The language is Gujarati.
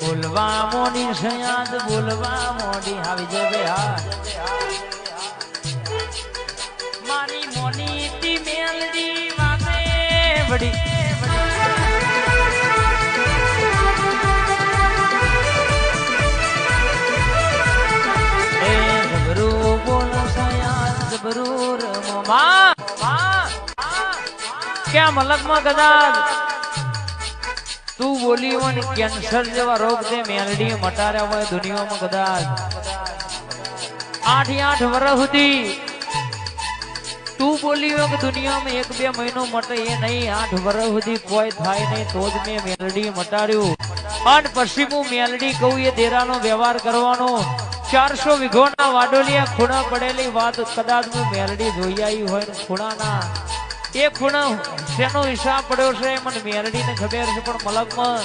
બોલવા મોડી સયાદ બોલવા મોડી આવી જવે હા મારી મોની તી મેલડી વાતે વડી એ જબરૂ બોલ સયાદ જબરૂ રમો માં ક્યાં મલકમાં કદાચ તું બોલી હોય ને કેન્સર જેવા રોગ તે મેલડી મટાડ્યા હોય દુનિયામાં કદાચ 8 વર્ષ સુધી તું બોલી હોય કે દુનિયામાં 1-2 મહિનો મટે એ નહીં 8 વર્ષ સુધી કોઈ થાય નહીં તો જ મેં મેલડી મટાડ્યું અને પછી હું મેલડી કહું એ દેરાનો વ્યવહાર કરવાનો 400 વીઘોના વાડોલિયા ખૂણા પડેલી વાત કદાચ હું મેલડી જોઈ આવી હોય ને ખૂણાના એ ખૂણા શેનો હિસાબ પડ્યો છે મને મેલડીને ખબર છે પણ મલકમાં